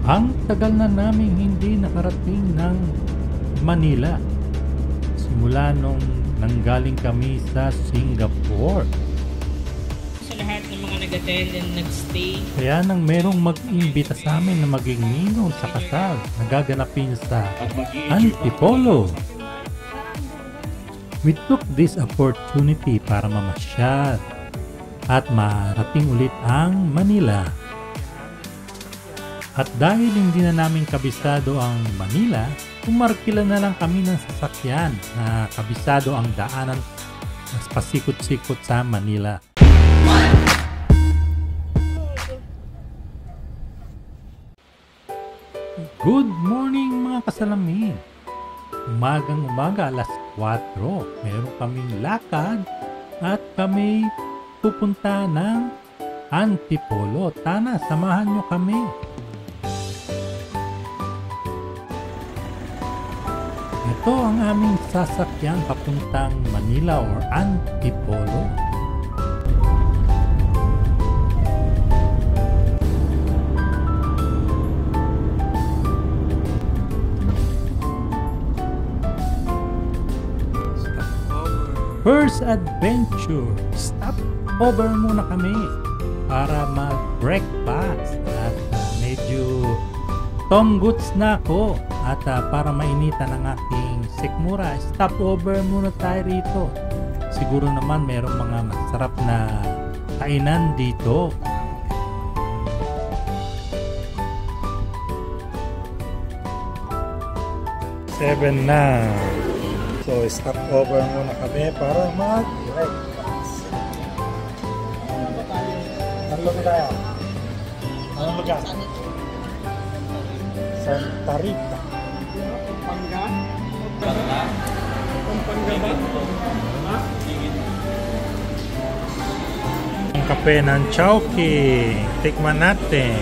Ang tagal na naming hindi nakarating ng Manila. Simula nung nanggaling kami sa Singapore. Sa lahat ng mga nag-attend and nag-stay. Kaya nang merong mag-imbita sa amin na maging ninong sa kasal na gaganapin sa Antipolo. We took this opportunity para mamasyal at marating ulit ang Manila. At dahil hindi na namin kabisado ang Manila, umarkila na lang kami ng sasakyan na kabisado ang daanan mas pasikot-sikot sa Manila. Good morning mga kasalamin! Umagang-umaga alas 4, meron kaming lakad at kami pupunta ng Antipolo. Tana, samahan nyo kami. Ito ang aming sasakyan papuntang Manila or Antipolo. First adventure, stop over muna kami para mag-breakfast at medyo tomguts na ako at para mainitan ang aking sikmura, stop over muna tayo rito. Siguro naman mayroong mga masarap na kainan dito. Seven na. So, stop over muna kami para mag-breakfast. Ano ba tayo? Anong lugar? Santa Rita. Pampanga? Pampanga ba? Ha? Ang kape ng Chowking. Tikman natin.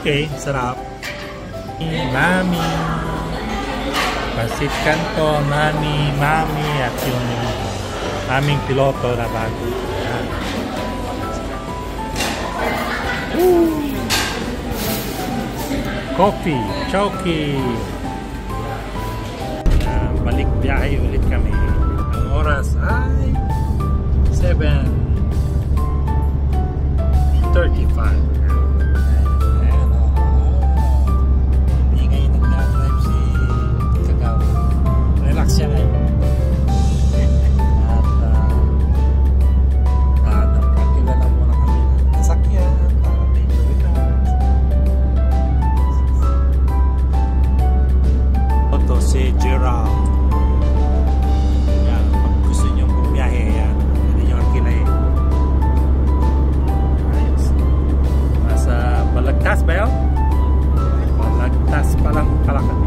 Okay, sarap. Mami. Pasit Canton, mami, at yung aming piloto na bago. Coffee, Chowking. Balik biyahe ulit kami. Ang oras ay 7:35. Siya ngayon. At nagkakilala muna kami ng sasakyan para medyo relax. Ito si Gerald. Yan, pag gusto nyo bumiyahe, yan. Hindi nyo arkilahin. Ayos. Nasa Balagtas ba yun? Balagtas pa lang pala kami.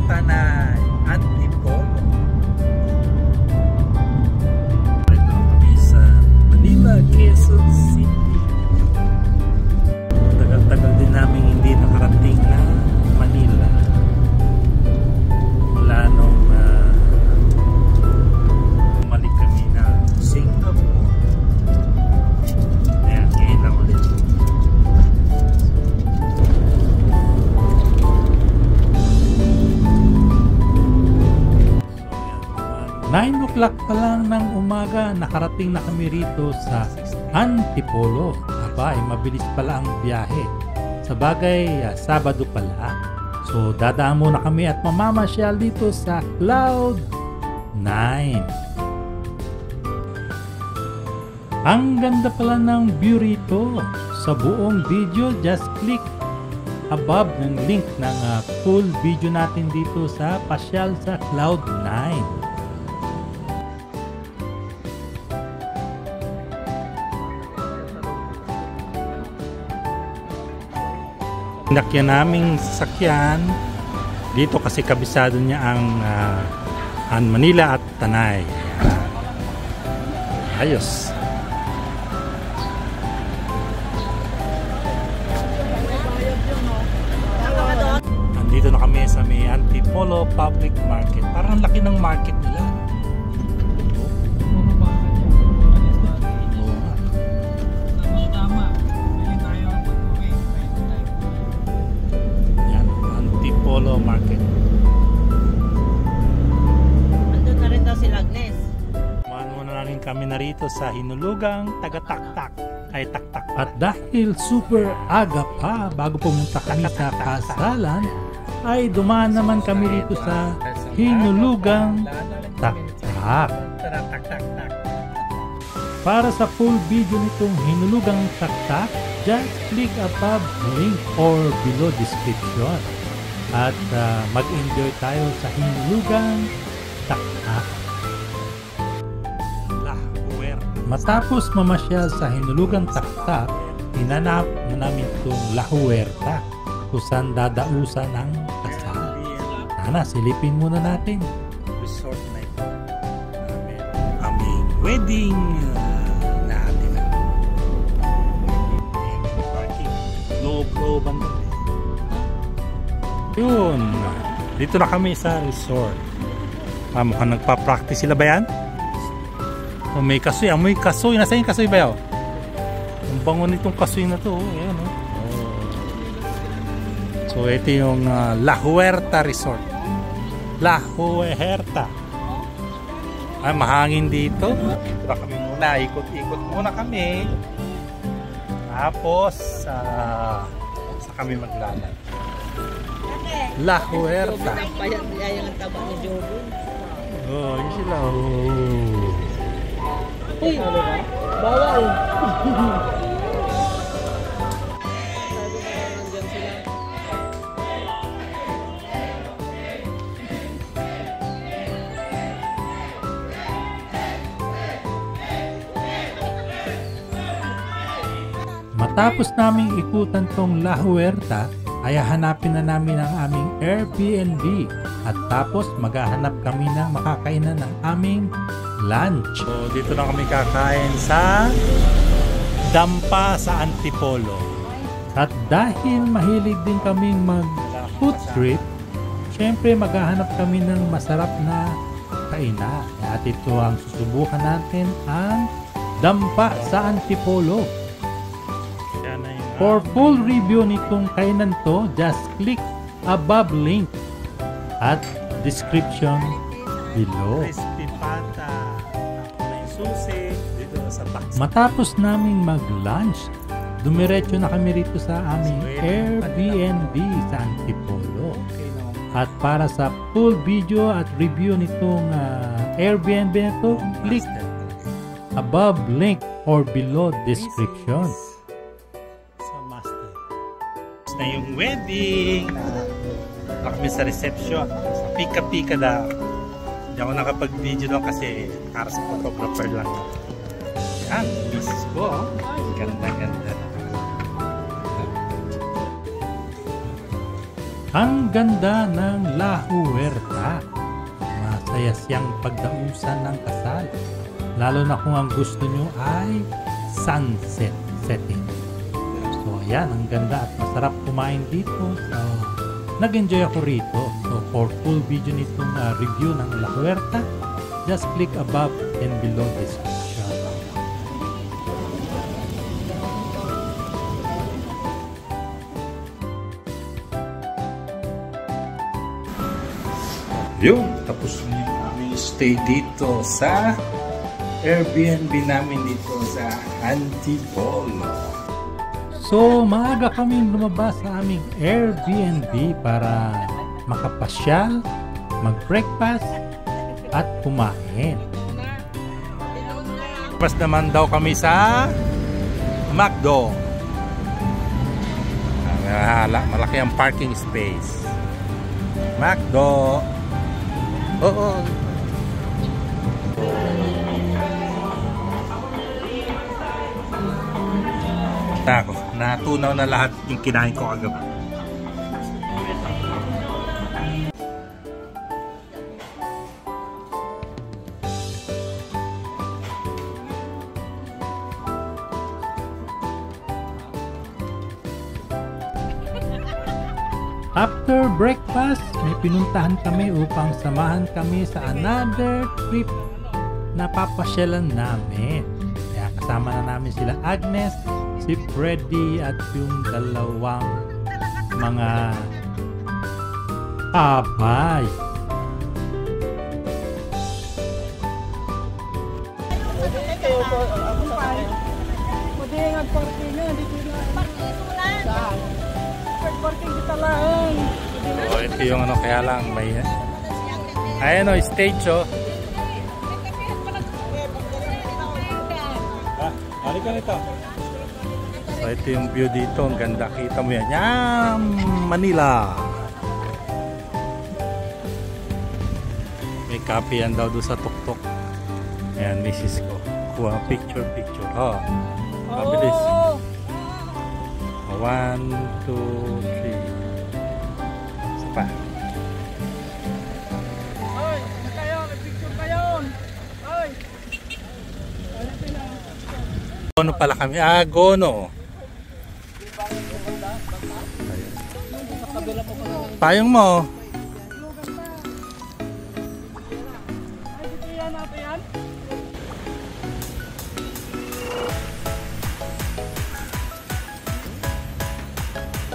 Tanay, Antipolo. Ito kami sa Manila, Quezon City. Tagal-tagal din namin hindi nakarating na Manila. Mula nung bumalik kami na Singapore. Ayan, ngayon lang ulit. 9 o'clock pa lang ng umaga, nakarating na kami rito sa Antipolo. Aba, mabilis pala ang biyahe. Sa bagay, Sabado pala. So, dadaan muna kami at mamamasyal dito sa Cloud9. Ang ganda pala ng view rito. Sa buong video, just click above ng link ng full video natin dito sa pasyal sa Cloud9. Nakyan naming sasakyan dito kasi kabisado niya ang Manila at Tanay. Ayos. Nandito na kami sa may Antipolo Public Market. Parang laki ng market nila. na rin kami narito sa hinulugang taga-taktak ay taktak. At dahil super aga pa bago pumunta kami sa kasalan, ay dumaan naman kami rito sa hinulugang taktak. Para sa full video nitong hinulugang taktak, just click above link or below description. At mag-enjoy tayo sa hinulugang taktak. Matapos mamasyal sa hinulugang taktak, hinanap na namin itong La Huerta kung saan dadausan ang kasal. Sana silipin muna natin. Resort na ito. Aming wedding natin. Parking. Loob-looban. Yun. Dito na kami sa resort. Mukhang nagpa-practice sila ba yan? Oh, may kasoy. Amoy kasoy. Nasaan yung kasoy ba yun? Ang bango nitong kasoy na to. Ayan, oh. So, ito yung La Huerta Resort. La Huerta. Ay, mahangin dito. Dito na kami muna. Ikot-ikot muna kami. Tapos, sa kami maglalan. La Huerta. Yung taba ni Jobo. Oh, yun sila. Oh. Uy, bawal. Matapos naming ikutan tong La Huerta, ay hanapin na namin ang aming Airbnb at tapos maghahanap kami ng makakainan ng aming lunch. So dito na kami kakain sa Dampa sa Antipolo. At dahil mahilig din kaming mag food trip, syempre maghahanap kami ng masarap na kainan. At ito ang susubukan natin, ang Dampa sa Antipolo. For full review nitong kainan to, just click above link at description below. Matapos naming mag-lunch, dumiretso na kami rito sa aming Airbnb sa Antipolo. At para sa full video at review nitong Airbnb na to, click above link or below description. Na yung wedding na kami sa reception sa pika-pika daw. Hindi ako nakapag-video doon kasi para sa photographer lang. Yan, misis ko. Ganda-ganda. Ang ganda ng La Huerta. Masaya siyang pagdausan ng kasal. Lalo na kung ang gusto nyo ay sunset setting. So ayan, ang ganda at masarap kumain dito. So nag-enjoy ako rito. So for full video nitong review ng La Huerta, just click above and below description. Yun, tapos na yung aming stay dito sa Airbnb namin dito sa Antipolo. So, maaga kaming lumabas sa aming Airbnb para makapasyal, mag-breakfast, at kumain. Tapos naman daw kami sa McDo. Malaki ang parking space. McDo. Oo. Ako, natunaw na lahat yung kinain ko kagabi. After breakfast, may pinuntahan kami upang samahan kami sa another trip na papasyalan namin. Kaya kasama na namin sila Agnes, si Freddy at yung dalawang mga abay. Pwede nga parking nga, dito na. Saan? Parking kita lang. Oh, ito yung ano, kaya lang may ayan o, stage o. Halika nito. So ito yung view dito, ang ganda, kita mo yan. Yan, Manila. May kape yan daw doon sa tuktok. Ayan, misis ko. Kuha picture. Oh, mabilis. 1, 2, 3. Isa pa. Oy, kayo, picture kayo. Oy. Gono pala kami. Ah, Gono. Payong mo.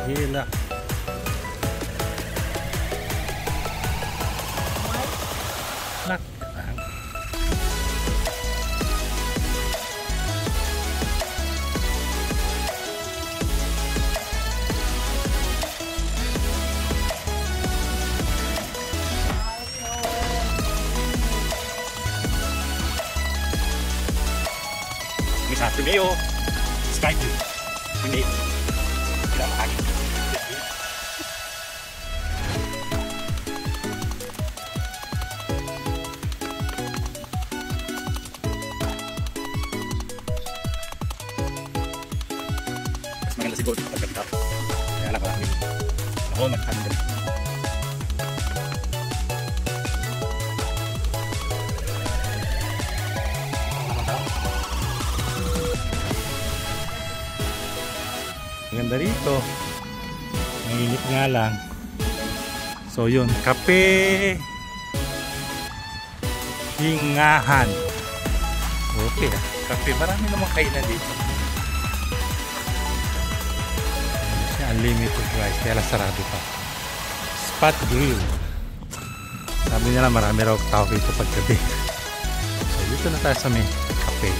Hila. Nak. After me, oh, sky view. We made it. Mas maganda siguro pagkatap. Kaya lang wala kami. Ako, nagkakanda. Maganda rito. Mainit nga lang. So yun, kape Hingahan. Okay ah. Kape, marami namang kainan dito. Unlimited rice, kaya lang sarado pa. Spot grill. Sabi nila marami raw tao dito paggabi. So dito na tayo sa may kape.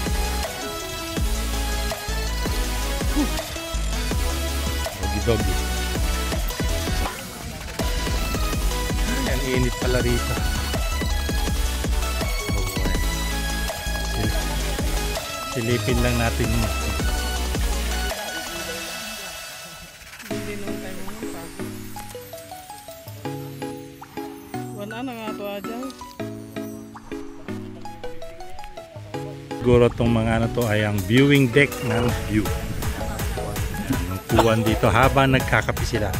Doggy. Ang init pala rito. Silipin lang natin mo. Wala na nga ito aja. Siguro itong mga ano to ay ang viewing deck ng view. Kuwan dito habang nagkakape sila.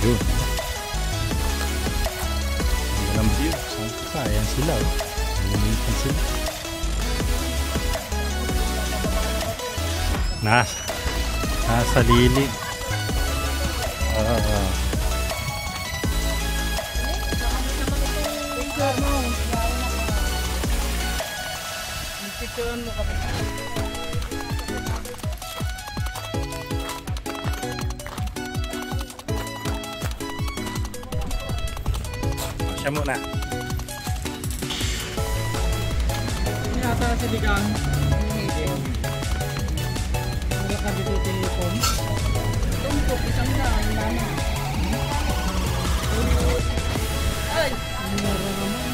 Yun. Walang view. Saan pa? Ayan sila. Nalimitan sila. Nasa lilig. Picturean mo kapit. Siya muna. Ini ata sa digang. Wala ka dito telepon. Tumpok isang daan naman. Ay! Mura naman.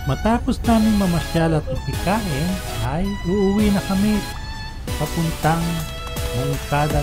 Matapos namin mamasyal at ipikain, ay uuwi na kami papuntang Moncada.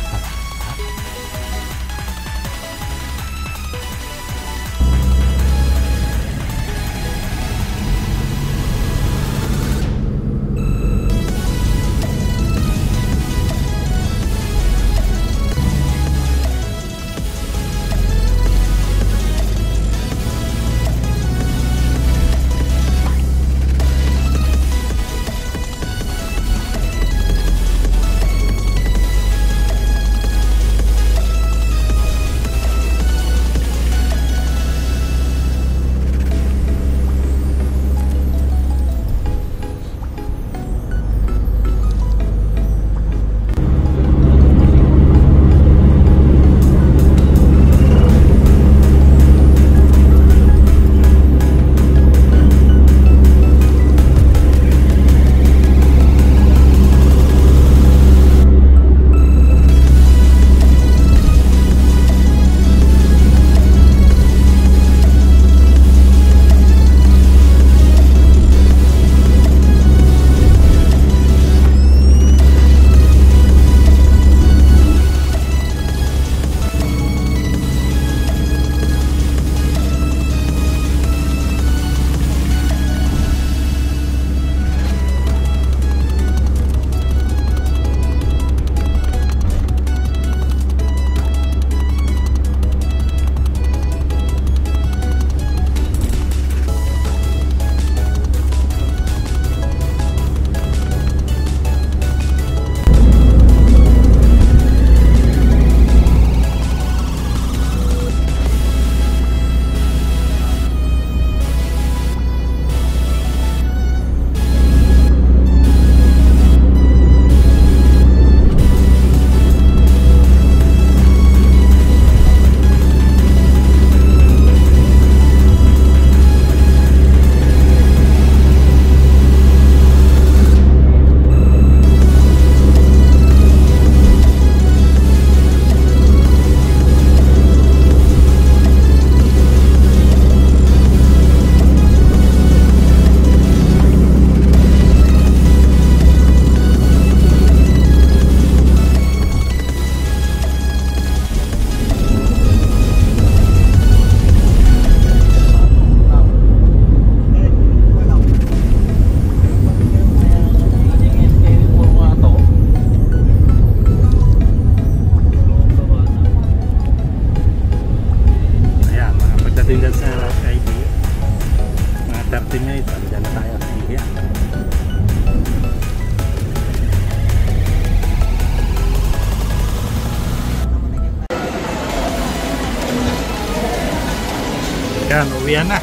Yan, uwian na.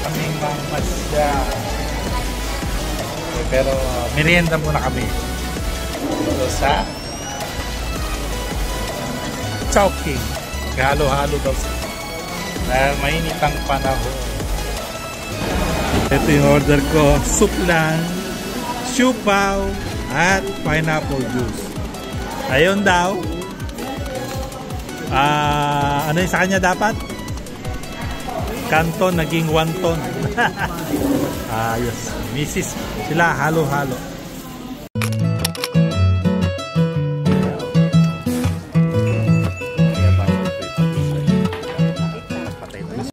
Kaming mamasya. Pero merienda muna kami. Ito sa Chowking. Halo-halo daw sa dahil mainit ang panahon. Ito yung order ko. Soup lang, siupaw, at pineapple juice. Ayun daw. Ano yung sa kanya dapat? Kanton naging 1 ton. Ayos. Misis sila halo-halo.